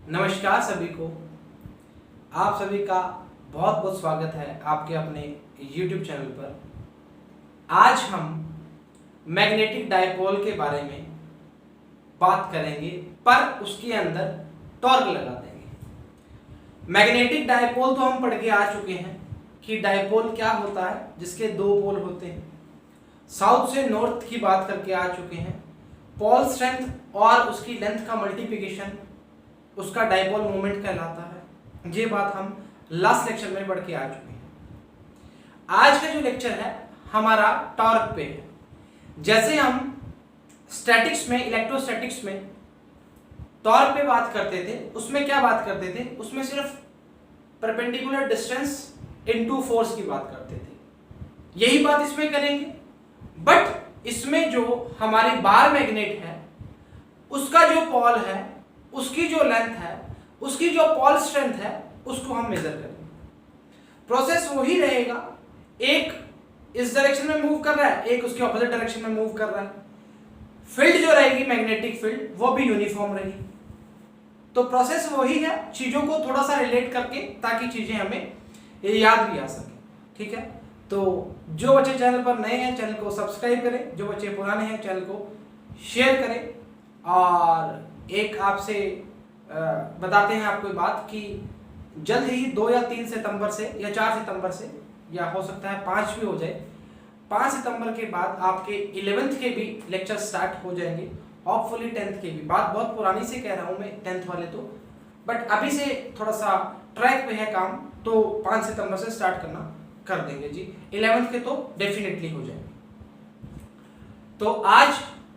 नमस्कार सभी को। आप सभी का बहुत बहुत स्वागत है आपके अपने YouTube चैनल पर। आज हम मैग्नेटिक डायपोल के बारे में बात करेंगे, पर उसके अंदर टॉर्क लगा देंगे। मैग्नेटिक डायपोल तो हम पढ़ के आ चुके हैं कि डायपोल क्या होता है, जिसके दो पोल होते हैं। साउथ से नॉर्थ की बात करके आ चुके हैं। पोल स्ट्रेंथ और उसकी लेंथ का मल्टीप्लिकेशन उसका डायपोल मोमेंट कहलाता है। ये बात हम लास्ट लेक्चर में पढ़ के आ चुके हैं। आज का जो लेक्चर है हमारा टॉर्क पे है। जैसे हम स्टैटिक्स में, इलेक्ट्रोस्टैटिक्स में टॉर्क पे बात करते थे, उसमें क्या बात करते थे, उसमें सिर्फ परपेंडिकुलर डिस्टेंस इनटू फोर्स की बात करते थे। यही बात इसमें करेंगे, बट इसमें जो हमारी बार मैग्नेट है उसका जो पोल है, उसकी जो लेंथ है, उसकी जो पोल स्ट्रेंथ है, उसको हम मेजर करेंगे। प्रोसेस वही रहेगा, एक इस डायरेक्शन में मूव कर रहा है, एक उसके ऑपोजिट डायरेक्शन में मूव कर रहा है। फील्ड जो रहेगी, मैग्नेटिक फील्ड, वो भी यूनिफॉर्म रहेगी। तो प्रोसेस वही है, चीजों को थोड़ा सा रिलेट करके, ताकि चीजें हमें याद भी आ सके। ठीक है, तो जो बच्चे चैनल पर नए हैं चैनल को सब्सक्राइब करें, जो बच्चे पुराने हैं चैनल को शेयर करें। और एक आपसे बताते हैं आपको बात कि जल्द ही 2 या 3 सितंबर से या 4 सितंबर से, या हो सकता है 5 भी हो जाए, 5 सितंबर के बाद आपके 11th के भी लेक्चर स्टार्ट हो जाएंगे। होपफुली 10th के भी। बात बहुत पुरानी से कह रहा हूं मैं, 10th वाले तो, बट अभी से थोड़ा सा ट्रैक पे है काम, तो 5 सितंबर से स्टार्ट करना कर देंगे जी। 11th के तो डेफिनेटली हो जाएंगे। तो आज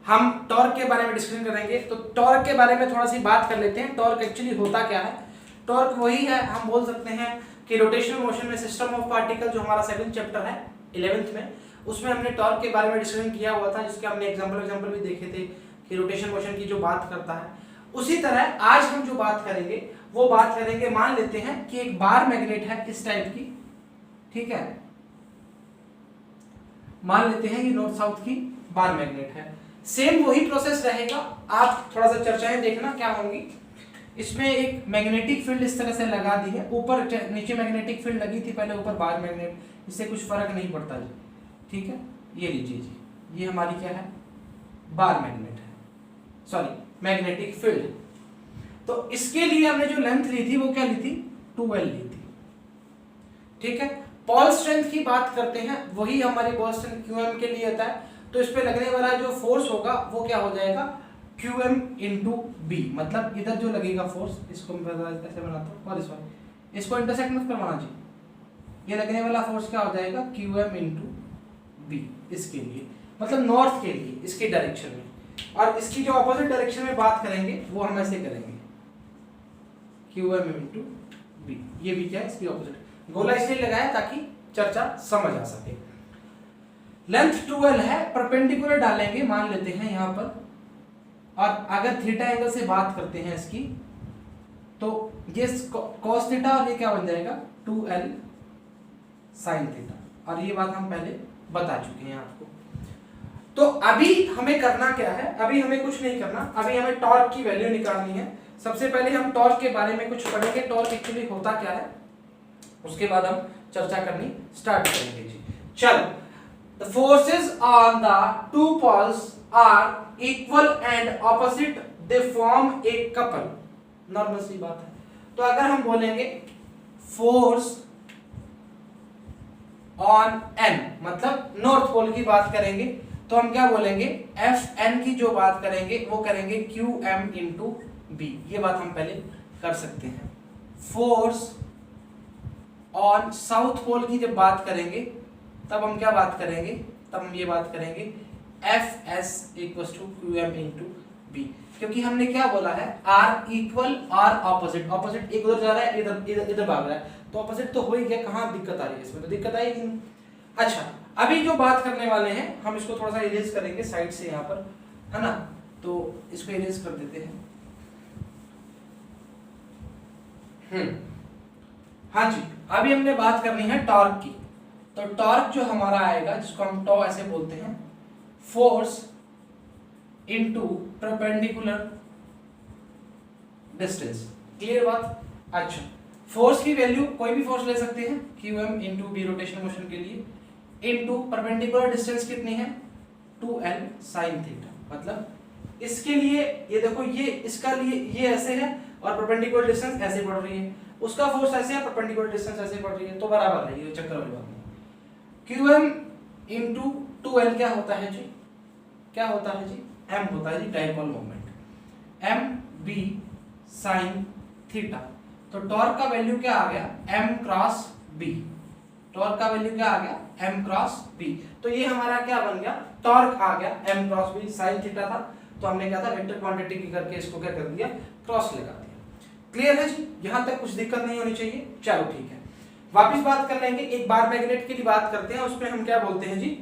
हम टॉर्क के बारे में डिस्कशन करेंगे। तो टॉर्क के बारे में थोड़ा सी बात कर लेते हैं। टॉर्क एक्चुअली होता क्या है? टॉर्क वही है, हम बोल सकते हैं कि रोटेशनल मोशन में सिस्टम ऑफ पार्टिकल, जो हमारा सेकंड चैप्टर है 11th में, उसमें हमने टॉर्क के बारे में डिस्कशन किया हुआ था, जिसके हमने एग्जांपल भी देखे थे कि रोटेशन मोशन की जो बात करता है। उसी तरह आज हम जो बात करेंगे वो बात करेंगे, मान लेते हैं कि एक बार मैग्नेट है इस टाइप की, ठीक है, मान लेते हैं ये नॉर्थ साउथ की बार मैग्नेट है। सेम वही प्रोसेस रहेगा, आप थोड़ा सा चर्चाएं देखना क्या होंगी। इसमें एक मैग्नेटिक फील्ड इस तरह से लगा दी है, ऊपर नीचे मैग्नेटिक फील्ड लगी थी पहले, ऊपर बार मैग्नेट, इससे कुछ फर्क नहीं पड़ता जी। ठीक है, ये लीजिए जी, ये हमारी क्या है, बार मैग्नेट है, सॉरी मैग्नेटिक फील्ड। तो इसके लिए हमने जो लेंथ ली थी वो क्या ली थी, 2L ली थी। ठीक है, पोल स्ट्रेंथ की बात करते हैं, वही हमारी पोल स्ट्रेंथ QM के लिए होता है। तो इस पे लगने वाला जो फोर्स होगा वो क्या हो जाएगा, QM इंटू B। मतलब इधर जो लगेगा फोर्स, इसको मैं ऐसे बनाता हूँ, और सॉरी इसको इंटरसेक्ट मत करवाना जी। ये लगने वाला फोर्स क्या हो जाएगा, QM इंटू B इसके लिए, मतलब नॉर्थ के लिए, इसके डायरेक्शन में। और इसकी जो ऑपोजिट डायरेक्शन में बात करेंगे वो हम ऐसे करेंगे, QM इंटू B। ये भी क्या है, इसकी ऑपोजिट। गोला इसलिए लगाया ताकि चर्चा समझ आ सके। लेंथ 2L है, परपेंडिकुलर डालेंगे मान लेते हैं यहां पर, और अगर थीटा एंगल से बात करते हैं इसकी, तो ये cos थीटा और ये क्या बन जाएगा, 2L sin थीटा। और ये बात हम पहले बता चुके हैं आपको। तो अभी हमें करना क्या है, अभी हमें कुछ नहीं करना, अभी हमें टॉर्क की वैल्यू निकालनी है। सबसे पहले हम टॉर्क के बारे में कुछ पढ़ेंगे, टॉर्क एक्चुअली होता क्या है, उसके बाद हम चर्चा करनी स्टार्ट करेंगे जी। चलो, the forces on the two poles are equal and opposite, they form a couple। Normal सी बात है। तो अगर हम बोलेंगे फोर्स ऑन n, मतलब नॉर्थ पोल की बात करेंगे, तो हम क्या बोलेंगे, Fn की जो बात करेंगे वो करेंगे QM इंटू B। ये बात हम पहले कर सकते हैं। फोर्स ऑन साउथ पोल की जब बात करेंगे तब हम क्या बात करेंगे, तब हम ये बात करेंगे Fs equals to QM into B। क्योंकि हमने क्या बोला है, R equal R opposite, opposite एक उधर जा रहा है, इधर भाग रहा है, तो ऑपोजिट तो हो ही गया, कहाँ दिक्कत आ रही है इसमें, तो दिक्कत आई नहीं। अच्छा, अभी जो बात करने वाले हैं हम इसको थोड़ा सा इरेज करेंगे साइड से यहाँ पर, है ना, तो इसको इरेज कर देते हैं। हाँ जी, अभी हमने बात करनी है टॉर्क की। तो टॉर्क जो हमारा आएगा, जिसको हम टॉ ऐसे बोलते हैं, force into perpendicular distance. Clear बात। अच्छा, फोर्स की वैल्यू कोई भी फोर्स ले सकते हैं, QM into B rotational motion के लिए इंटू परपेंडिकुलर डिस्टेंस कितनी है 2L साइन थीटा। मतलब इसके लिए ये देखो, ये इसका लिए ये ऐसे है और परपेंडिकुलर डिस्टेंस ऐसे बढ़ रही है, उसका फोर्स ऐसे है, परपेंडिकुलर डिस्टेंस ऐसे बढ़ रही है, तो बराबर है, ये चक्कर वाली बात नहीं। QM इंटू 2L क्या होता है जी, क्या होता है जी, M होता है जी dipole moment, M B sine theta. तो टॉर्क का वैल्यू क्या आ गया M क्रॉस B, टॉर्क का वैल्यू क्या आ गया M क्रॉस B। तो ये हमारा क्या बन गया, टॉर्क आ गया M cross B, sine theta था तो हमने क्या था वेक्टर क्वांटिटी की करके इसको क्या कर दिया, क्रॉस लगा दिया। क्लियर है जी, यहां तक कुछ दिक्कत नहीं होनी चाहिए। चलो ठीक है, वापिस बात कर लेंगे, एक बार मैग्नेट की बात करते हैं, उसमें हम क्या बोलते हैं जी,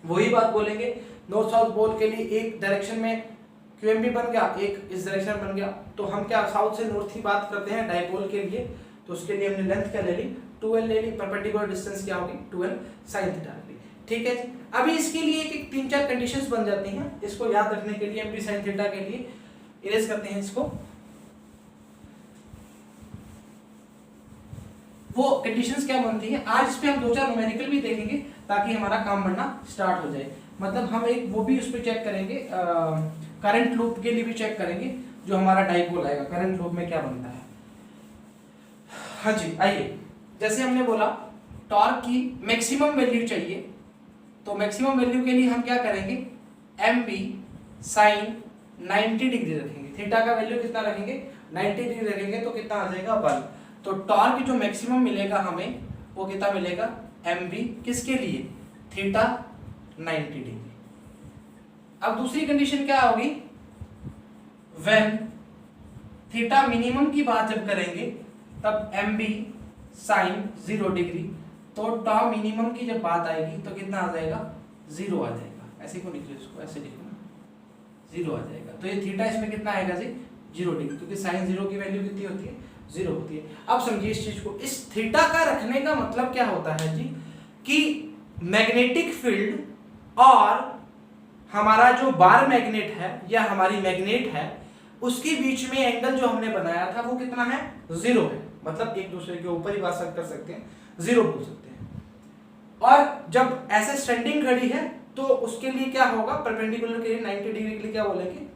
वही बात बोलेंगे। नॉर्थ साउथ पोल के लिए एक डायरेक्शन में QMB बन गया, एक इस डायरेक्शन बन गया, तो हम क्या साउथ से नॉर्थ की बात करते हैं डाइपोल के लिए, तो उसके लिए हमने लेंथ क्या ले ली 2L ले ली, परपेंडिकुलर डिस्टेंस क्या होगी 2L sin थीटा ले ली। ठीक है जी, अभी इसके लिए एक 3-4 कंडीशंस बन जाती हैं, इसको याद रखने के लिए MB sin थीटा के लिए इरेज करते हैं इसको। वो कंडीशंस क्या बनती है, आज इस पे हम 2-4 न्यूमेरिकल भी देखेंगे ताकि हमारा काम बनना स्टार्ट हो जाए। मतलब हम एक वो भी उस पर चेक करेंगे, करंट लूप के लिए भी चेक करेंगे, जो हमारा डाइपोल आएगा करंट लूप में क्या बनता है। हाँ जी, आइए, जैसे हमने बोला टॉर्क की मैक्सिमम वैल्यू चाहिए, तो मैक्सिमम वैल्यू के लिए हम क्या करेंगे, MB साइन 90 डिग्री रखेंगे, थीटा का वैल्यू कितना रखेंगे 90 डिग्री रखेंगे, तो कितना आ जाएगा 1। तो टॉर्क जो मैक्सिमम मिलेगा हमें वो कितना मिलेगा MB, किसके लिए थीटा 90 डिग्री। अब दूसरी कंडीशन क्या होगी, व्हेन थीटा मिनिमम की बात जब करेंगे तब MB साइन 0 डिग्री, तो टॉ मिनिमम की जब बात आएगी तो कितना आ जाएगा 0 आ जाएगा। ऐसे क्यों लिख रहे हो इसको, ऐसे लिखो ना, 0 आ जाएगा। तो ये थीटा इसमें कितना आएगा जी 0 डिग्री, क्योंकि साइन 0 की वैल्यू कितनी होती है 0 होती है। अब समझिए इस चीज को, इस थीटा का रखने का मतलब क्या होता है जी, कि मैग्नेटिक फील्ड और हमारा जो बार मैग्नेट है या हमारी मैग्नेट है उसके बीच में एंगल जो हमने बनाया था वो कितना है 0 है, मतलब एक दूसरे के ऊपर ही बात कर सकते हैं, 0 बोल सकते हैं। और जब ऐसे स्टैंडिंग घड़ी है तो उसके लिए क्या होगा, परपेंडिकुलर के लिए 90 डिग्री के लिए क्या बोलेंगे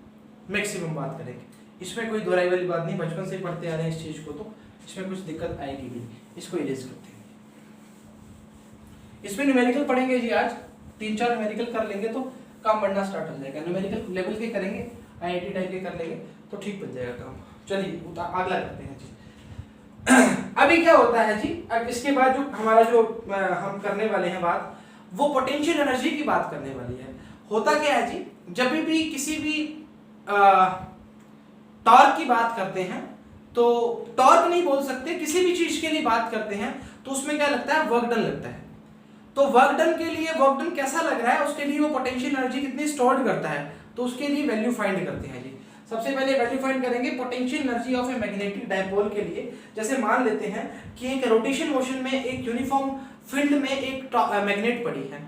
मैक्सिमम बात करेंगे। इसमें कोई दोहराई वाली बात नहीं, बचपन से पढ़ते आ रहे हैं इस चीज को, तो इसमें कुछ दिक्कत आएगी भी। इसको इरेज करते हैं, इसमें न्यूमेरिकल पढ़ेंगे जी आज, 3-4 न्यूमेरिकल कर लेंगे तो काम बढ़ना स्टार्ट हो जाएगा। न्यूमेरिकल लेवल के करेंगे, IIT टाइप के कर लेंगे तो ठीक बन जाएगा काम। चलिए अगला करते हैं जी। अभी क्या होता है जी, अब इसके बाद जो हमारा जो हम करने वाले हैं बात, वो पोटेंशियल एनर्जी की बात करने वाली है। होता क्या है जी, जब भी किसी भी टॉर्क की बात करते हैं तो टॉर्क नहीं बोल सकते, किसी भी चीज के लिए बात करते हैं तो उसमें क्या लगता है वर्क डन लगता है। तो वर्क डन के लिए वर्क डन कैसा लग रहा है उसके लिए वो पोटेंशियल एनर्जी कितनी स्टोर्ड करता है, तो उसके लिए वैल्यू फाइंड करते हैं जी। सबसे पहले वैल्यू फाइंड करेंगे potential energy of a magnetic dipole के लिए। जैसे मान लेते हैं कि एक रोटेशन मोशन में एक यूनिफॉर्म फील्ड में एक मैग्नेट पड़ी है,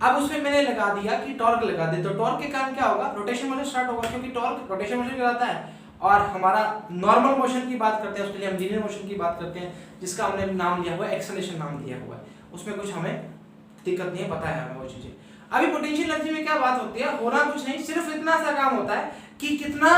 अब उसमें मैंने लगा दिया कि टॉर्क लगा दे, तो टॉर्क के कारण क्या होगा, रोटेशन मोशन स्टार्ट होगा, क्योंकि टॉर्क रोटेशन मोशन कराता है। और हमारा नॉर्मल मोशन की बात करते हैं, उसके लिए हम लीनियर मोशन की बात करते हैं, जिसका हमने नाम लिया हुआ है एक्सेलरेशन नाम दिया हुआ है, उसमें कुछ हमें दिक्कत नहीं है, पता है हमें वो चीजें। अभी पोटेंशियल एनर्जी में क्या बात होती है, होना कुछ नहीं, सिर्फ इतना सा काम होता है कि कितना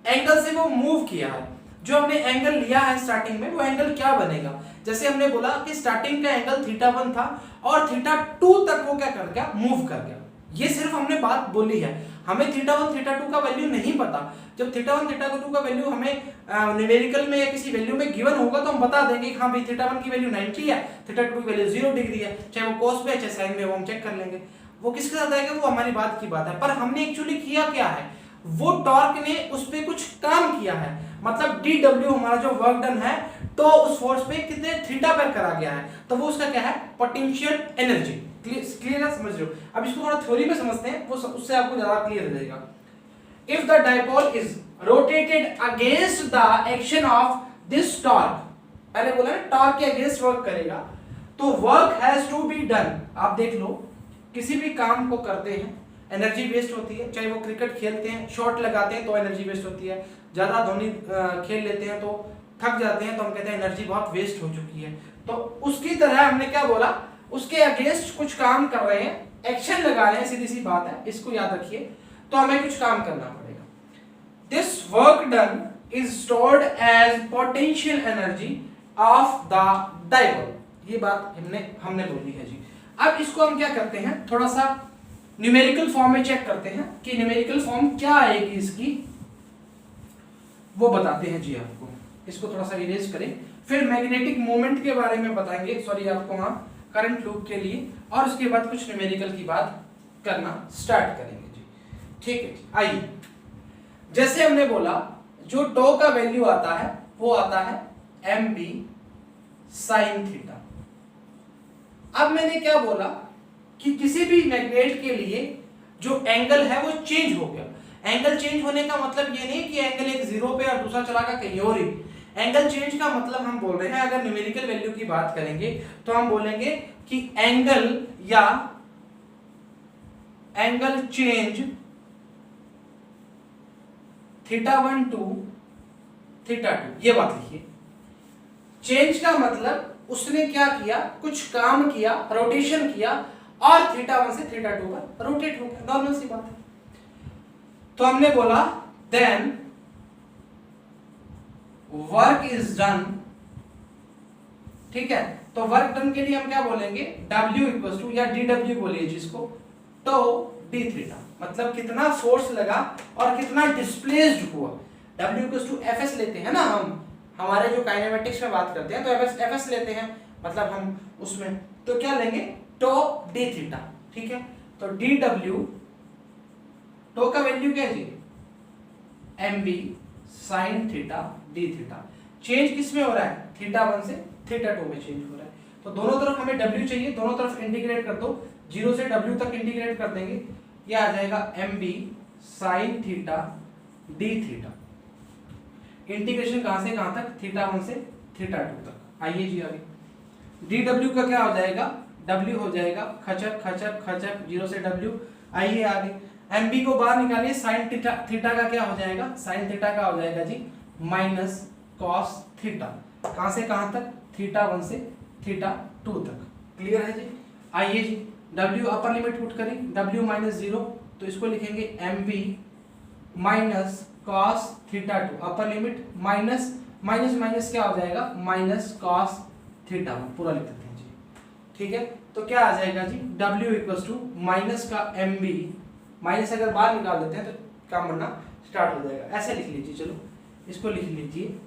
एंगल से वो मूव किया है, जो हमने एंगल लिया है स्टार्टिंग में वो एंगल क्या बनेगा। जैसे हमने बोला कि स्टार्टिंग का एंगल θ1 था और θ2 तक वो क्या कर गया, मूव कर गया। ये सिर्फ हमने बात बोली है, हमें θ1 θ2 का वैल्यू नहीं पता। जब θ1 θ2 का वैल्यू हमें न्यूमेरिकल में या किसी वैल्यू में गिवन होगा तो हम बता देंगे कि हाँ भाई θ1 की वैल्यू 90 है, θ2 की वैल्यू 0 डिग्री है, चाहे वो cos में चाहे sin में, वो हम चेक कर लेंगे। वो किसके साथ आएगा वो हमारी बात की बात है, पर हमने एक्चुअली किया क्या है, वो टॉर्क ने उस पे कुछ काम किया है, मतलब dw हमारा जो वर्क डन है तो उस फोर्स पे कितने थीटा पर करा गया है, तो वो उसका क्या है पोटेंशियल एनर्जी। क्लियर है, समझ रहे हो। अब इसको थोड़ा थ्योरी में समझते हैं, वो उससे आपको ज्यादा क्लियर हो जाएगा। If the dipole is rotated against the action of this torque, पहले बोला ना टॉर्क के अगेंस्ट वर्क करेगा, तो work has to be done. आप देख लो किसी भी काम को करते हैं एनर्जी वेस्ट होती है। चाहे वो क्रिकेट खेलते हैं, शॉट लगाते हैं तो एनर्जी वेस्ट होती है, ज़्यादा धोनी खेल लेते हैं तो थक जाते हैं तो हम कहते हैं एनर्जी बहुत वेस्ट हो चुकी है। तो उसकी तरह हमने क्या बोला, उसके अगेंस्ट कुछ काम कर रहे हैं, एक्शन लगा रहे हैं, सीधी सी बात है, इसको याद रखिए। तो हमें कुछ काम करना पड़ेगा। This work done is stored as potential energy of the dipole. ये बात हमने बोली है जी। अब इसको हम क्या करते हैं, थोड़ा सा न्यूमेरिकल फॉर्म में चेक करते हैं कि न्यूमेरिकल फॉर्म क्या आएगी इसकी, वो बताते हैं जी आपको। इसको थोड़ा सा इरेज करें, फिर मैग्नेटिक मोमेंट के बारे में बताएंगे, सॉरी आपको वहां करंट लूप के लिए, और उसके बाद कुछ न्यूमेरिकल की बात करना स्टार्ट करेंगे जी। ठीक है, आइए। जैसे हमने बोला जो टो का वैल्यू आता है वो आता है mb sin थीटा। अब मैंने क्या बोला कि किसी भी मैग्नेट के लिए जो एंगल है वो चेंज हो गया। एंगल चेंज होने का मतलब ये नहीं कि एंगल एक जीरो पे और दूसरा चला गया कहीं और ही। एंगल चेंज का मतलब हम बोल रहे हैं, अगर न्यूमेरिकल वैल्यू की बात करेंगे तो हम बोलेंगे कि एंगल या एंगल चेंज θ1 टू θ2, ये बात लिखिए। चेंज का मतलब उसने क्या किया, कुछ काम किया, रोटेशन किया और θ1 से θ2 पर रोटेट हो गया, नॉर्मल सी बात है। तो हमने बोला देन वर्क इज डन। ठीक है, तो वर्क डन के लिए हम क्या बोलेंगे, W इक्वल टू या dW बोलिए जिसको, तो d थीटा, मतलब कितना फोर्स लगा और कितना डिस्प्लेस्ड हुआ। W इक्वल टू Fs लेते हैं ना हम, हमारे जो काइनेमेटिक्स में बात करते हैं तो Fs लेते हैं, मतलब हम उसमें तो क्या लेंगे, टो d थीटा। ठीक है, तो dW टो का वैल्यू क्या है, mb sin theta d theta. Change किस में हो रहा है, θ1 से θ2 में चेंज हो रहा है। तो दोनों तरफ हमें w चाहिए, दोनों तरफ इंटीग्रेट कर दो, 0 से w तक इंटीग्रेट कर देंगे, ये आ जाएगा mb sin theta d theta. Integration कहां से कहां तक, θ1 से θ2 तक। आइए जी आगे, dw का क्या हो जाएगा, w हो जाएगा खचक खचक खचक 0 से w। आइए आगे, mb को बाहर निकालिए, sin थीटा का क्या हो जाएगा, sin थीटा का हो जाएगा जी माइनस cos थीटा। कहां से कहां तक, θ1 से θ2 तक। क्लियर है जी। आइए जी, w अपर लिमिट पुट करें, w माइनस 0, तो इसको लिखेंगे mb minus cos θ2 upper limit, minus minus minus क्या हो जाएगा, माइनस cos θ1 पूरा लिख देते हैं जी। ठीक है, तो क्या आ जाएगा जी, w इक्वल टू माइनस का mb, माइनस अगर बाहर निकाल देते हैं तो काम बनना स्टार्ट हो जाएगा। ऐसे लिख लीजिए, चलो इसको लिख लीजिए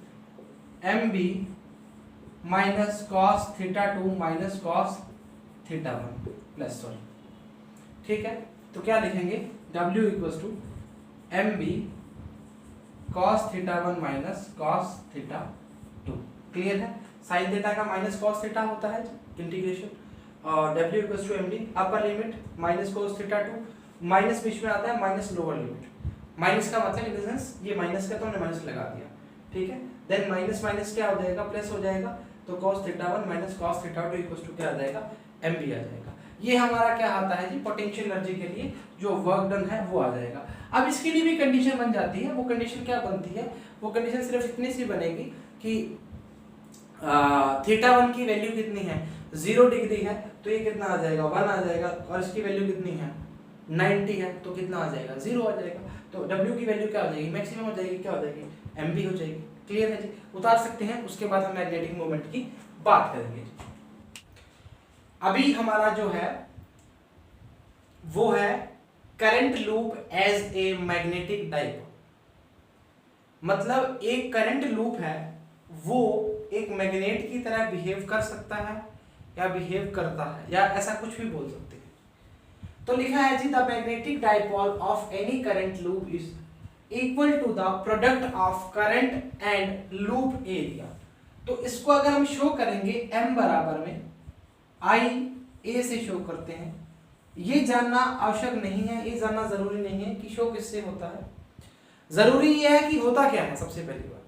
mb minus cos θ2 minus cos θ1 plus, sorry. ठीक है, तो क्या लिखेंगे, w equal to mb cos θ1 minus cos θ2। Clear है, sin थीटा का माइनस cos थीटा होता है इंटीग्रेशन, और w equal to mb upper limit minus cos θ2, minus बीच में आता है, माइनस लोअर लिमिट। माइनस का मतलब इन द सेंस ये माइनस का तो हमने माइनस लगा दिया। ठीक है, देन माइनस माइनस क्या हो जाएगा, प्लस हो जाएगा, तो cos θ1 minus cos θ2 equal to क्या आ जाएगा, mb आ जाएगा। ये हमारा क्या आता है जी, पोटेंशियल एनर्जी के लिए जो वर्क डन है वो आ जाएगा। अब इसके लिए भी कंडीशन बन जाती है, वो कंडीशन क्या बनती है, वो कंडीशन सिर्फ इतनी सी बनेगी कि θ1 की वैल्यू कितनी है, 0 डिग्री है तो ये कितना आ जाएगा, 1 आ जाएगा, और इसकी वैल्यू कितनी है, 90 है तो कितना आ जाएगा, 0 आ जाएगा। तो W की वैल्यू क्या हो जाएगी, मैक्सिमम हो जाएगी, क्या हो जाएगी, mb हो जाएगी। क्लियर है जी, उतार सकते हैं, उसके बाद हम मैग्नेटिक मोमेंट की बात करेंगे। अभी हमारा जो है वो है current loop as a magnetic dipole. मतलब एक करंट लूप है वो एक मैग्नेट की तरह बिहेव कर सकता है या बिहेव करता है, या ऐसा कुछ भी बोल सकते हैं। तो लिखा है जी, the magnetic dipole of any current loop is equal to the product of current and loop area. तो इसको अगर हम शो करेंगे m बराबर में i a से शो करते हैं। ये जानना आवश्यक नहीं है, ये जानना जरूरी नहीं है कि शो किससे होता है, जरूरी ये है कि होता क्या है। सबसे पहली बात,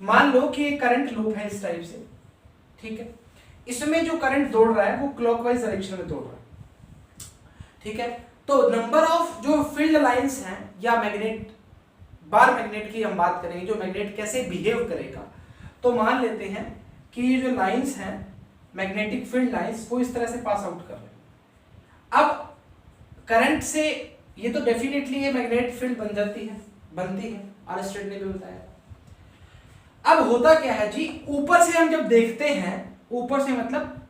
मान लो कि एक करंट लूप है इस टाइप से, ठीक है, इसमें जो करंट दौड़ रहा है वो क्लॉकवाइज डायरेक्शन में दौड़ रहा है। ठीक है, तो नंबर ऑफ जो फील्ड लाइंस हैं या मैग्नेट, बार मैग्नेट की हम बात करेंगे, जो मैग्नेट कैसे बिहेव करेगा, तो मान लेते हैं कि ये जो लाइंस हैं मैग्नेटिक फील्ड लाइंस वो इस तरह से पास आउट कर रहे हैं। अब करंट से ये तो डेफिनेटली ये मैग्नेटिक फील्ड बनती है, आर्मस्ट्रांग ने भी बताया। अब होता क्या है जी, ऊपर से हम जब देखते हैं, ऊपर से मतलब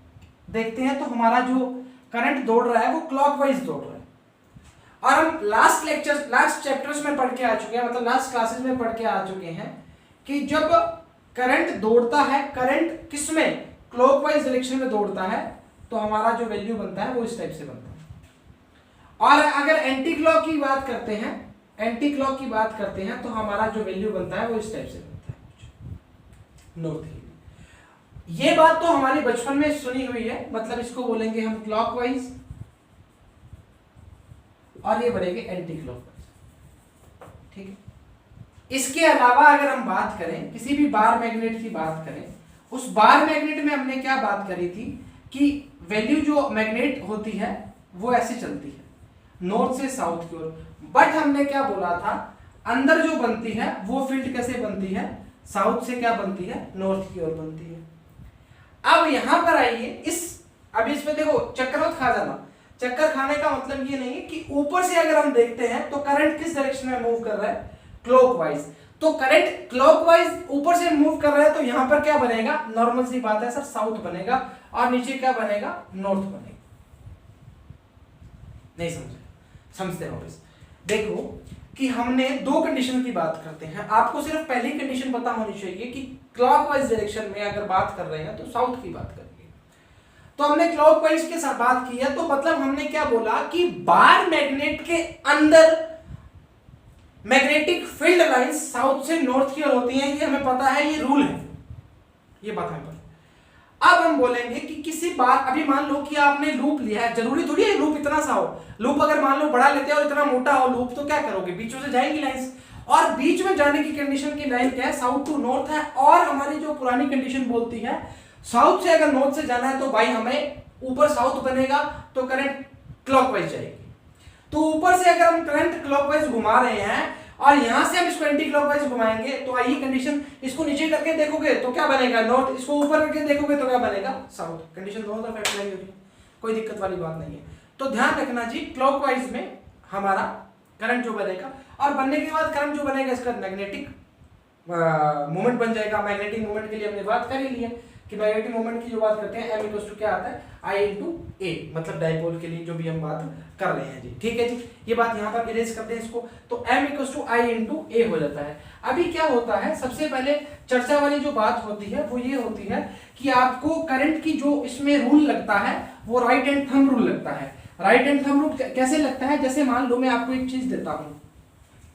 देखते हैं, तो हमारा जो करंट दौड़ रहा है वो क्लॉकवाइज दौड़ रहा है। और हम लास्ट चैप्टर्स में पढ़ के आ चुके हैं, मतलब लास्ट क्लासेस में पढ़ के आ चुके हैं कि जब करंट दौड़ता है, करंट किसमें, क्लॉकवाइज डायरेक्शन में दौड़ता है, तो हमारा जो वैल्यू बनता है वो इस टाइप से बनता है। और अगर एंटी क्लॉक की बात करते हैं, तो हमारा जो वैल्यू बनता है वो इस टाइप से बनता है, नॉर्थ की। ये बात तो हमारी बचपन में सुनी हुई है, मतलब इसको बोलेंगे हम क्लॉकवाइज और ये बढ़ेंगे एंटी क्लॉकवाइज, ठीक है। इसके अलावा अगर हम बात करें किसी भी बार मैग्नेट की बात करें, उस बार मैग्नेट में हमने क्या बात करी थी कि वैल्यू जो मैग्नेट होती है वो ऐसे चलती है नॉर्थ से साउथ की ओर, बट हमने क्या बोला था, अंदर जो बनती है वो फील्ड कैसे बनती है, साउथ से क्या बनती है, नॉर्थ की ओर बनती है। अब यहां पर आइए, अब इसमें देखो चक्कर मत खा जाना। चक्कर खाने का मतलब ये नहीं है कि ऊपर से अगर हम देखते हैं तो करंट किस डायरेक्शन में मूव कर रहा है, क्लॉकवाइज। तो करंट क्लॉकवाइज ऊपर से मूव कर रहा है, तो यहां पर क्या बनेगा, नॉर्मल सी बात है सर, साउथ बनेगा, और नीचे क्या बनेगा, नॉर्थ बनेगा। नहीं समझते हो? देखो कि हमने दो कंडीशन की बात करते हैं, आपको सिर्फ पहली कंडीशन पता होनी चाहिए कि क्लॉकवाइज डायरेक्शन में अगर बात कर रहे हैं तो साउथ की बात करेंगे। तो हमने क्लॉकवाइज के साथ बात की है, तो मतलब हमने क्या बोला कि बार मैग्नेट के अंदर मैग्नेटिक फील्ड लाइंस साउथ से नॉर्थ की ओर होती हैं, ये हमें पता है, ये रूल है, ये बात हमें पता है। अब हम बोलेंगे कि किसी बार, अभी मान लो कि आपने लूप लिया है, जरूरी थोड़ी है लूप इतना सा हो, लूप अगर मान लो बड़ा लेते हैं और इतना मोटा हो लूप, तो क्या करोगे, बीचों से जाएंगी लाइंस, और बीच में जाने की कंडीशन की लाइन क्या है, साउथ टू नॉर्थ है। और हमारी जो पुरानी कंडीशन बोलती है साउथ से अगर नॉर्थ से जाना है तो भाई हमें ऊपर साउथ बनेगा, तो करंट क्लॉकवाइज जाएगी। तो ऊपर से अगर हम करंट क्लॉकवाइज घुमा रहे हैं और यहां से हम इसको एंटी क्लॉकवाइज घुमाएंगे, तो आइए कंडीशन, इसको नीचे करके देखोगे तो क्या बनेगा, नॉर्थ, इसको ऊपर करके देखोगे तो क्या बनेगा, साउथ। कंडीशन दोनों तरफ अप्लाई होगी, कोई दिक्कत वाली बात नहीं है। तो ध्यान रखना जी, क्लॉकवाइज में हमारा करंट जो बनेगा, और बनने के बाद करंट जो बनेगा इसका मैग्नेटिक मोमेंट बन जाएगा। मैग्नेटिक मोमेंट के लिए हमने बात कर ही लिया कि मैग्नेटिक मोमेंट की जो बात करते हैं, m इक्वल टू क्या आता है, I इंटू ए, मतलब डाइपोल के लिए जो भी हम बात कर रहे हैं जी, ठीक है जी। ये बात यहाँ पर इरेज करते हैं इसको, तो m equal to I into A हो जाता है। अभी क्या होता है, सबसे पहले चर्चा वाली जो बात होती है वो ये होती है कि आपको करंट की जो इसमें रूल लगता है वो राइट हैंड थंब रूल लगता है। राइट हैंड थंब रूल कैसे लगता है, जैसे मान लो मैं आपको एक चीज देता हूँ,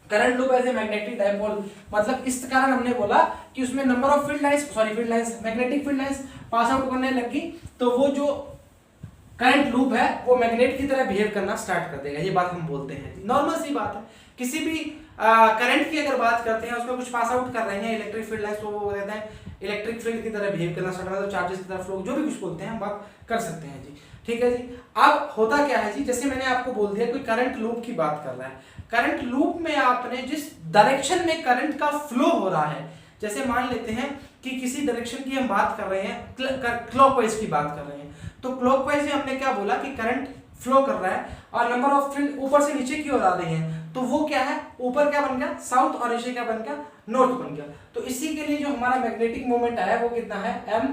current loop as a magnetic dipole, मतलब इस कारण हमने बोला कि उसमें number of field lines magnetic field lines pass out करने लगी, तो वो जो करंट लूप है वो मैग्नेट की तरह बिहेव करना स्टार्ट कर देगा। ये बात हम बोलते हैं, नॉर्मल सी बात है। किसी भी करंट की अगर बात करते हैं, उसमें कुछ पास आउट कर रहे हैं इलेक्ट्रिक फील्ड लाइंस, तो वो कहते हैं इलेक्ट्रिक फील्ड की तरह बिहेव करना स्टार्ट, मतलब चार्जेस की तरह फ्लो, जो भी कुछ बोलते हैं हम बात कर सकते हैं जी, ठीक है जी। अब होता क्या है जी, जैसे मैंने आपको बोल दिया कोई करंट लूप की बात कर रहा है, करंट लूप में आपने जिस डायरेक्शन में करंट का फ्लो हो रहा है, जैसे मान लेते हैं कि किसी डायरेक्शन की हम बात कर रहे हैं, क्लॉकवाइज की बात कर रहे हैं, तो क्लॉकवाइज में हमने क्या बोला कि करंट फ्लो कर रहा है और नंबर ऑफ फील्ड ऊपर से नीचे की ओर आ रही है, तो वो क्या है, ऊपर क्या बन गया, साउथ, और नीचे क्या बन गया, नॉर्थ बन गया। तो इसी के लिए जो हमारा मैग्नेटिक मोमेंट आया वो कितना है, m।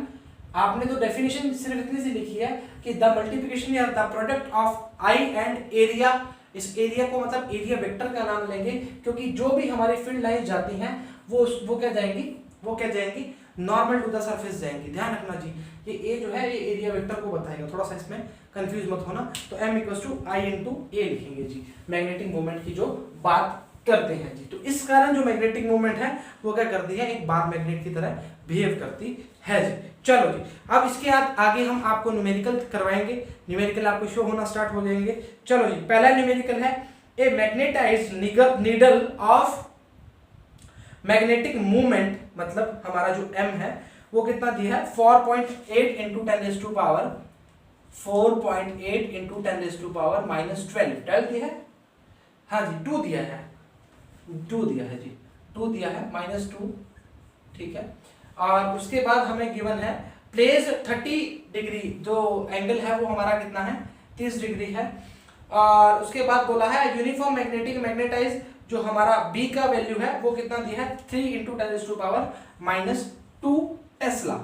आपने तो डेफिनेशन सिर्फ इतनी सी लिखी है कि द मल्टीप्लिकेशन या the product of I and area. इस एरिया को मतलब एरिया वेक्टर का नाम लेंगे, क्योंकि जो भी हमारी फील्ड लाइन जाती हैं वो क्या जाएंगी, नॉर्मल टू द सरफेस जाएंगी। ध्यान रखना जी, ये ए जो है ये एरिया वेक्टर को बताएगा, थोड़ा सा इसमें कंफ्यूज मत होना। तो m equal to I into A लिखेंगे जी, मैग्नेटिक मोमेंट की जो बात करते हैं जी। तो इस कारण जो मैग्नेटिक मोमेंट है वो क्या करती है, एक बार मैग्नेट की तरह बिहेव करती है जी। चलो जी, अब इसके आगे हम आपको न्यूमेरिकल करवाएंगे, न्यूमेरिकल आपको शो होना स्टार्ट हो जाएंगे। चलो जी, पहला न्यूमेरिकल है a magnetized needle of magnetic movement, मतलब हमारा जो m है वो कितना दिया है, 4.8 × 10⁻⁴ 4.8 इंटू 10⁻⁻12 दिया है, हाँ जी 2 दिया है, 2 दिया है जी, 2 दिया है -2, ठीक है। और उसके बाद हमें गिवन है प्लेस 30 डिग्री, जो एंगल है वो हमारा कितना है 30 डिग्री है। और उसके बाद बोला है यूनिफॉर्म मैग्नेटिक मैग्नेटाइज, जो हमारा B का वैल्यू है वो कितना दिया है 3 इंटू 10⁻⁻2 टेस्ला,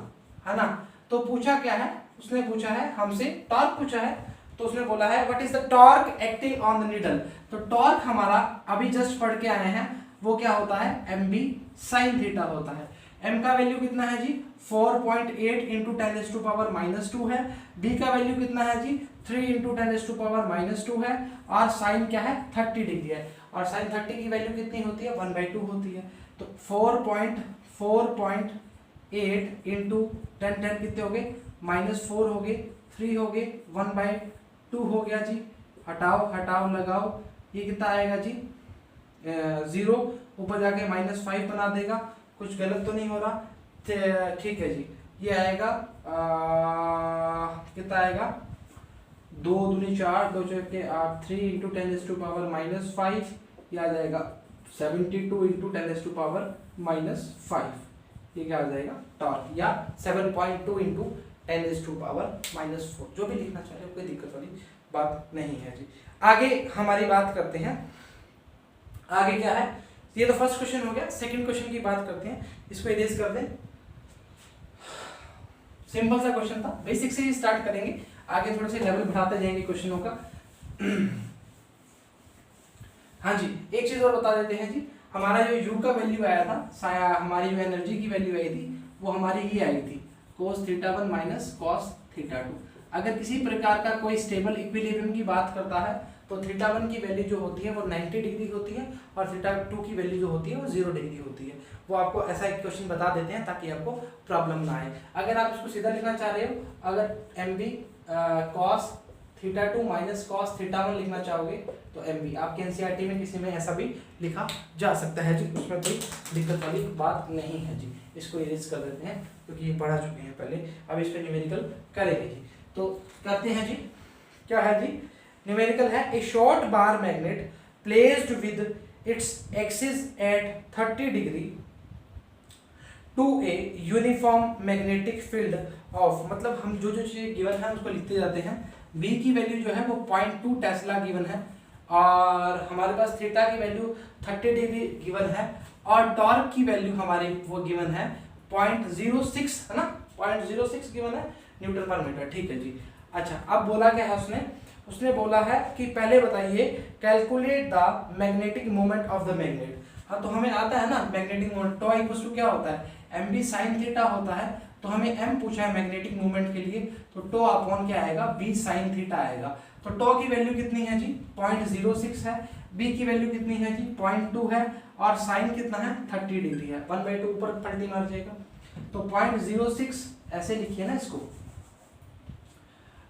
है ना। तो पूछा क्या है, उसने पूछा है हमसे टॉर्क पूछा है, तो उसने बोला है what is the torque acting on the needle. तो टॉर्क हमारा अभी जस्ट पढ़ के आए हैं, वो क्या होता है mb sin थीटा होता है। m का वैल्यू कितना है जी 4.8 इंटू 10⁻⁻2 है, b का वैल्यू कितना है जी 3 इंटू 10⁻⁻2 है, और साइन क्या है 30 डिग्री है, और साइन 30 की वैल्यू कितनी होती है 1/2 होती है। तो 4.8 इंटू 10 कितने हो गए -4 हो गए, 3 हो गए, 1/2 हो गया जी। हटाओ हटाओ लगाओ, ये कितना आएगा जी 0, ऊपर जाके -5 बना देगा, कुछ गलत तो नहीं हो रहा, ठीक है जी। ये आएगा कितना आएगा 2 दूनी 4, 2 चौके 8, 3 इंटू 10⁻⁻5, ये आ जाएगा 72 इंटू 10⁻⁻5, ये क्या आ जाएगा टॉर्क, या 7.2 इंटू 10⁻⁻4, जो भी लिखना चाह रहे हो, कोई दिक्कत वाली बात नहीं है जी। आगे हमारी बात करते हैं, आगे क्या है, ये तो फर्स्ट क्वेश्चन हो गया। सेकंड क्वेश्चन की बात करते हैं, इसको इरेज कर दें। सिंपल सा क्वेश्चन था, बेसिक से ही स्टार्ट करेंगे, आगे थोड़े से लेवल बढ़ाते जाएंगे क्वेश्चनों का। हाँ जी, एक चीज और बता देते हैं जी, हमारा जो u का वैल्यू आया था, हमारी जो एनर्जी की वैल्यू आई थी वो हमारी ये आई थी cos θ1 माइनस cos θ2। अगर किसी प्रकार का कोई स्टेबल इक्विलिब्रियम की बात करता है तो θ1 की वैल्यू जो होती है वो 90 डिग्री होती है, और θ2 की वैल्यू जो होती है वो 0 डिग्री होती है। वो आपको ऐसा एक क्वेश्चन बता देते हैं ताकि आपको प्रॉब्लम ना आए। अगर आप इसको सीधा लिखना चाह रहे हो, अगर mb cos θ2 माइनस cos θ1 लिखना चाहोगे तो mb, आपके एनसीईआरटी में किसी में ऐसा भी लिखा जा सकता है जी, उसमें कोई दिक्कत वाली बात नहीं है जी। इसको इरेज कर देते हैं क्योंकि ये पढ़ा चुके हैं पहले, अब इस पर न्यूमेरिकल करेंगे जी। तो करते हैं जी, क्या है जी न्यूमेरिकल है, a short bar magnet placed with its axis at 30 degree to a uniform magnetic field of, मतलब हम जो जो चीजें गिवन है उसको लिखते जाते हैं। b की वैल्यू जो है वो 0.2 टेस्ला गिवन है, और हमारे पास थीटा की वैल्यू 30 डिग्री गिवन है, और टॉर्क की वैल्यू हमारी वो गिवन है 0.06, है ना 0.06 गिवन है न्यूटन पर मीटर, ठीक है जी। अच्छा, अब बोला क्या है उसने बोला है कि पहले बताइए calculate the magnetic moment of the magnet. हाँ, तो हमें आता है ना magnetic moment, tau equal to क्या होता है mb sin थीटा होता है, तो हमें m पूछा है मैग्नेटिक मोमेंट के लिए, तो टॉ अपॉन क्या आएगा b sin थीटा आएगा। तो टॉ की वैल्यू कितनी है जी 0.06 है, b की वैल्यू कितनी है जी 0.2 है, और साइन कितना है 30 डिग्री है, 1/2 ऊपर पलटी मार जाएगा। तो 0.06 ऐसे लिखिए ना इसको,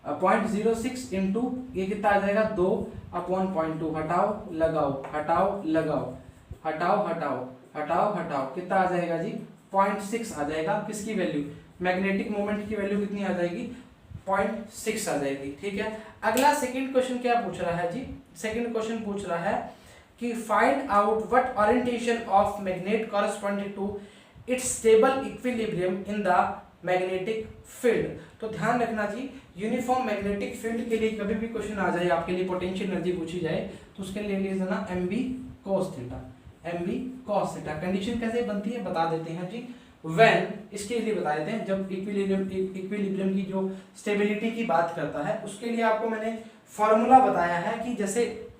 0.06 इंटू ये कितना आ जाएगा 2/0.2, हटाओ लगाओ हटाओ लगाओ हटाओ हटाओ हटाओ हटाओ, कितना आ जाएगा जी 0.6 आ जाएगा। किसकी वैल्यू, मैग्नेटिक मोमेंट की वैल्यू कितनी आ जाएगी 0.6 आ जाएगी, ठीक है। अगला सेकंड क्वेश्चन क्या पूछ रहा है जी, सेकंड क्वेश्चन पूछ रहा है कि find out what orientation of magnet corresponding to its stable equilibrium in the magnetic field. तो ध्यान रखना जी, यूनिफॉर्म मैग्नेटिक फील्ड के लिए कभी भी क्वेश्चन आ जाए आपके लिए, पोटेंशियल एनर्जी पूछी जाए तो उसके लिए लिख देना mb cos theta, mb cos theta. Condition कैसे बनती है बता देते हैं जी, व्हेन, इसके लिए बता देते हैं जब इक्विलिब्रियम की जो स्टेबिलिटी की बात करता है, उसके लिए आपको मैंने फॉर्मूला बताया है कि जैसे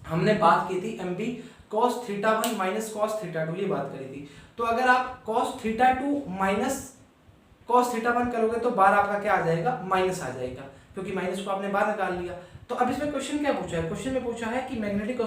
हमने बात की थी mb cos θ1 माइनस cos θ2, ये बात करी थी। तो अगर आप cos θ2 माइनस cos θ1 करोगे तो बार आपका क्या आ जाएगा माइनस आ जाएगा, क्योंकि माइनस को आपने बाहर निकाल लिया। तो अब इसमें क्वेश्चन क्या पूछा है, क्वेश्चन में पूछा है कि मैग्नेटिक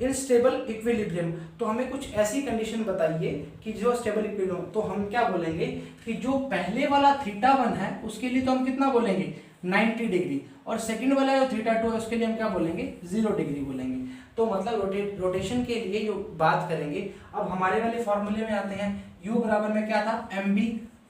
इनस्टेबल इक्विलिब्रियम, तो हमें कुछ ऐसी कंडीशन बताइए कि जो स्टेबल इक्विलिब्रियम, तो हम क्या बोलेंगे कि जो पहले वाला θ1 है उसके लिए तो हम कितना बोलेंगे 90 डिग्री, और सेकंड वाला जो θ2 है उसके लिए हम क्या बोलेंगे 0 डिग्री बोलेंगे। तो मतलब रोटेशन के लिए जो बात करेंगे, अब हमारे वाले फॉर्मूले में आते हैं, u बराबर में क्या था mb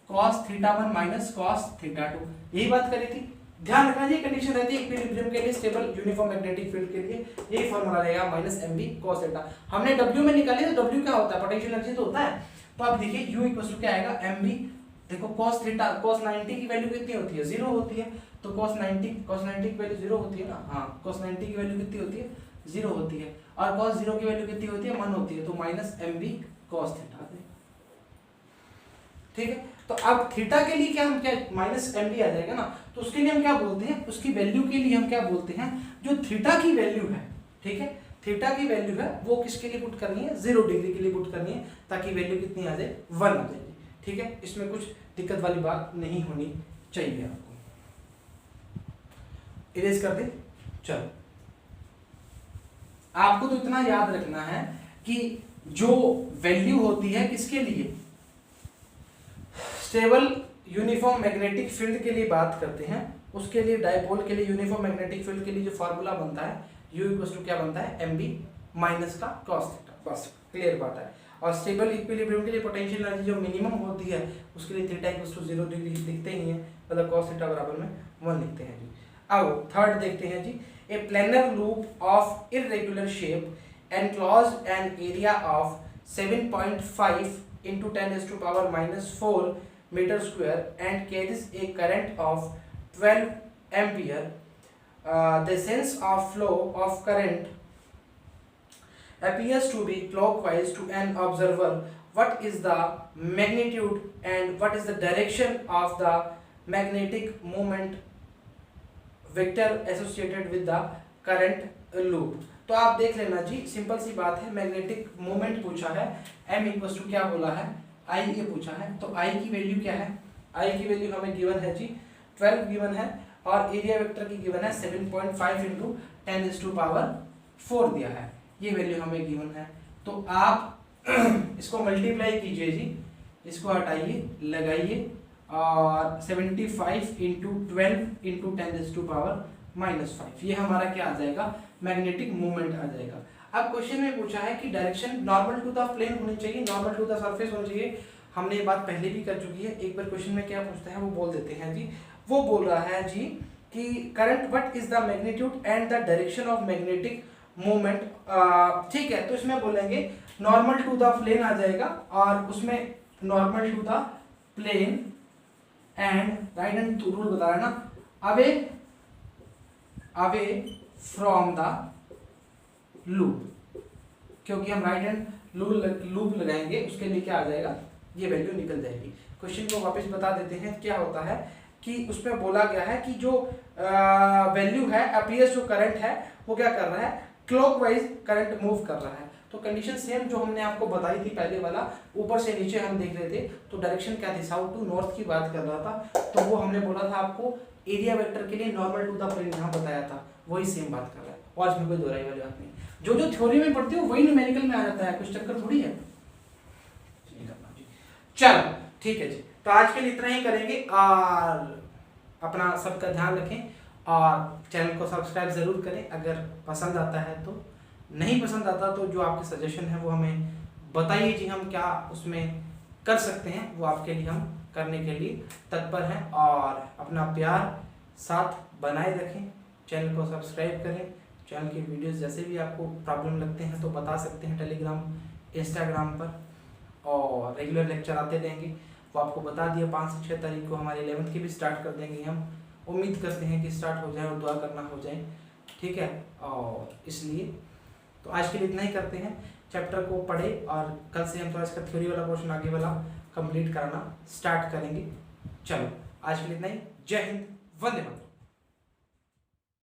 cos θ1 माइनस cos θ2, यही बात करी थी। ध्यान रखना ये कंडीशन रहती है इक्विलिब्रियम के लिए, स्टेबल यूनिफॉर्म मैग्नेटिक फील्ड के लिए यही फॉर्मूला रहेगा माइनस mv cos थीटा। हमने w में निकाली तो w क्या होता है, पोटेंशियल एनर्जी तो होता है। तो आप देखिए u इक्वल टू क्या आएगा mv, देखो cos थीटा, cos 90 की वैल्यू कितनी होती है, 0 होती है। तो cos 90 की वैल्यू 0 होती है ना, हाँ cos 90 की वैल्यू कितनी होती है, 0 होती है। और cos 0 की वैल्यू कितनी होती है, 1 होती है। तो माइनस mv cos थीटा, ठीक है। तो अब थीटा के लिए क्या हम क्या माइनस mv आ जाएगा ना, तो उसके लिए हम क्या बोलते हैं, उसकी वैल्यू के लिए हम क्या बोलते हैं, जो थीटा की वैल्यू है, ठीक है, थीटा की वैल्यू है वो किसके लिए पुट करनी है, 0 डिग्री के लिए पुट करनी है, ताकि वैल्यू कितनी आ जाए, 1 आ जाएगी, ठीक है। इसमें कुछ दिक्कत वाली बात नहीं होनी चाहिए आपको। इरेज कर दे, चलो आपको तो इतना याद रखना है कि जो वैल्यू होती है किसके लिए, स्टेबल यूनिफॉर्म मैग्नेटिक फील्ड के लिए बात करते हैं, उसके लिए डायपोल के लिए यूनिफॉर्म मैग्नेटिक फील्ड के लिए जो फार्मूला बनता है u इक्वल टू क्या बनता है mv माइनस का cos थीटा, बस क्लियर बात है। और स्टेबल इक्विलिब्रियम के लिए पोटेंशियल एनर्जी जो मिनिमम होती है उसके लिए थीटा इक्वल टू 0 डिग्री लिखते ही है, मतलब cos थीटा बराबर में 1 लिखते हैं जी। अब थर्ड देखते हैं जी, a planar loop of irregular shape enclosed an area of 7.5 into 10 to power minus 4 meter square and carries a current of 12 ampere. The sense of flow of current appears to be clockwise to an observer. What is the magnitude and what is the direction of the magnetic moment vector associated with the current loop? तो आप देख लेना जी, simple सी बात है, magnetic moment पूछा है, m equal to क्या बोला है, I ये पूछा है। तो I की वैल्यू क्या है, I की वैल्यू हमें गिवन है जी 12 गिवन है, और एरिया वेक्टर की गिवन है 7.5 इंटू 10 टू पावर 4 दिया है, ये वैल्यू हमें गिवन है। तो आप इसको मल्टीप्लाई कीजिए जी, इसको हटाइए लगाइए, और 75 into 12 into 10 to power minus 5, ये हमारा क्या आ जाएगा, मैग्नेटिक मूवमेंट आ जाएगा। अब क्वेश्चन में पूछा है कि direction normal to the plane होनी चाहिए, नॉर्मल टू द सरफेस होनी चाहिए। हमने ये बात पहले भी कर चुकी है, एक बार क्वेश्चन में क्या पूछता है वो बोल देते हैं जी। वो बोल रहा है जी कि current what is the magnitude and the direction of magnetic movement, ठीक है। तो इसमें बोलेंगे नॉर्मल टू द प्लेन आ जाएगा, और उसमें normal to the plane and right hand rule बता रहा है ना, अवे फ्रॉम द लूप, क्योंकि हम राइट हैंड लूप लगाएंगे उसके लिए क्या आ जाएगा, ये वैल्यू निकल जाएगी। क्वेश्चन को वापस बता देते हैं, क्या होता है कि उसमें बोला गया है कि जो वैल्यू है अपीयर्स जो करंट है वो क्या कर रहा है, क्लॉकवाइज करंट मूव कर रहा है। तो कंडीशन सेम जो हमने आपको बताई थी पहले वाला, ऊपर से नीचे हम देख रहे थे, तो डायरेक्शन क्या थी, साउथ टू नॉर्थ की बात कर रहा था। तो वो हमने बोला था आपको एरिया वेक्टर के लिए नॉर्मल टू द प्लेन यहाँ बताया था, वही सेम बात कर रहा है, और इसमें कोई दोहराई वाली बात नहीं। जो जो थ्योरी में पढ़ते हो वही न्यूमेरिकल में आ जाता है, कुछ चक्कर थोड़ी है। चलो ठीक है जी, तो आज के लिए इतना ही करेंगे, और अपना सबका ध्यान रखें, और चैनल को सब्सक्राइब जरूर करें अगर पसंद आता है तो। नहीं पसंद आता तो जो आपके सजेशन है वो हमें बताइए जी, हम क्या उसमें कर सकते हैं, वो आपके लिए हम करने के लिए तत्पर हैं। और अपना प्यार साथ बनाए रखें, चैनल को सब्सक्राइब करें, चैनल की वीडियोस जैसे भी आपको प्रॉब्लम लगते हैं तो बता सकते हैं टेलीग्राम इंस्टाग्राम पर, और रेगुलर लेक्चर आते रहेंगे। वो आपको बता दिया 5 से 6 तारीख को हमारे 11th की भी स्टार्ट कर देंगे हम, उम्मीद करते हैं कि स्टार्ट हो जाए और दुआ करना हो जाए, ठीक है। और इसलिए तो आज के लिए इतना ही करते हैं, चैप्टर को पढ़े, और कल से हम थोड़ा इसका थ्योरी वाला पोर्शन आगे वाला कंप्लीट करना स्टार्ट करेंगे। चलो आज के लिए इतना ही, जय हिंद, वंदे मातरम।